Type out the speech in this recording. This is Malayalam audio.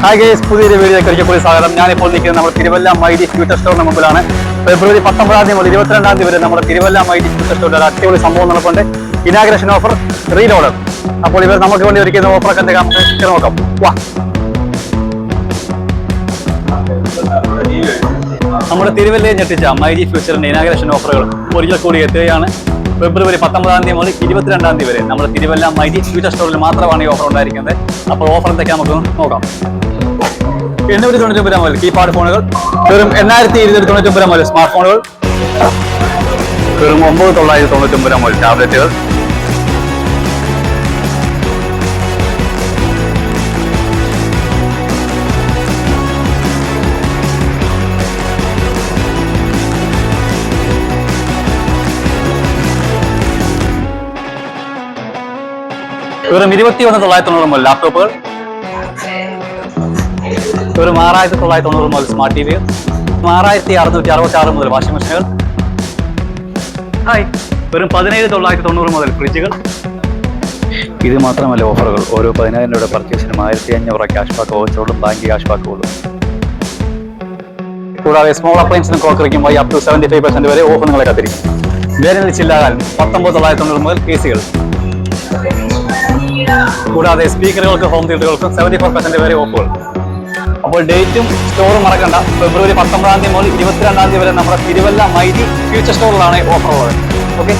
ഹായ് ഗൈസ്, പുതിയൊരു വീഡിയോയിലേക്ക് ഒരിക്കൽ കൂടി സ്വാഗതം. ഞാനിപ്പോൾ നിൽക്കുന്നത് നമ്മുടെ തിരുവല്ല മൈഡി ഫ്യൂച്ചർ സ്റ്റോറിന് മുമ്പിലാണ്. ഫെബ്രുവരി 19 മുതൽ 22 വരെ നമ്മുടെ തിരുവല്ല മൈഡി ഫ്യൂച്ചർ സ്റ്റോറിൽ ഒരു അടിപൊളി സംഭവം നടപ്പുണ്ട്. Inauguration offer, റീലോഡർ. അപ്പോൾ ഇവർ നമുക്ക് വേണ്ടി ഒരുക്കുന്ന ഓഫറൊക്കെ എന്തൊക്കെ നമുക്ക് നോക്കാം. വാ, നമ്മുടെ തിരുവല്ലയെ ഞെട്ടിച്ച മൈഡി ഫ്യൂച്ചറിന്റെ ഇനാഗ്രേഷൻ ഓഫറുകൾ ഒരിക്കൽ കൂടി എത്തുകയാണ്. ഫെബ്രുവരി 19 മുതൽ 22 വരെ നമ്മുടെ തിരുവല്ല മൈഡി ഫ്യൂച്ചർ സ്റ്റോറിൽ മാത്രമാണ് ഈ ഓഫർ ഉണ്ടായിരിക്കുന്നത്. അപ്പോൾ ഓഫർ എന്തൊക്കെ നമുക്ക് നോക്കാം. 899 മുതൽ കീപാഡ് ഫോണുകൾ, വെറും 8299 മുതൽ സ്മാർട്ട് ഫോണുകൾ, വെറും 9999 മുതൽ ടാബ്ലറ്റുകൾ, വെറും 21,990 മുതൽ ലാപ്ടോപ്പുകൾ, വെറും 6,990 മുതൽ സ്മാർട്ട് ടിവികൾ, 6,666 മുതൽ വാഷിംഗ് മെഷീനുകൾ, വെറും 17,990 മുതൽ ഫ്രിഡ്ജുകൾ. ഇത് മാത്രമല്ല ഓഫറുകൾ, ഓരോ 10,000 രൂപയുടെ പർച്ചേസിനും 1,500 ക്യാഷ് ബാക്ക് വൗച്ചറുകളും ബാങ്ക് ക്യാഷ് ബാക്കുകളും. കൂടാതെ സ്മോൾ അപ്ലയൻസിനും ക്രോക്കറിക്കും അപ് ടു 75% വരെ ഓഫർ നിങ്ങളെ കാത്തിരിക്കും. വേനലിച്ചില്ലാകാൻ 19,990 മുതൽ കേസുകൾ. കൂടാതെ സ്പീക്കറുകൾക്ക് ഹോം തിയേറ്ററുകൾക്ക് 74% വരെ ഓഫറുകൾ. അപ്പോൾ ഡേറ്റും സ്റ്റോറും മറക്കണ്ട. ഫെബ്രുവരി 19 മുതൽ 22 വരെ നമ്മുടെ തിരുവല്ല മൈഡി ഫ്യൂച്ചർ സ്റ്റോറിലാണ് ഓഫർ ഉള്ളത്. ഓക്കെ.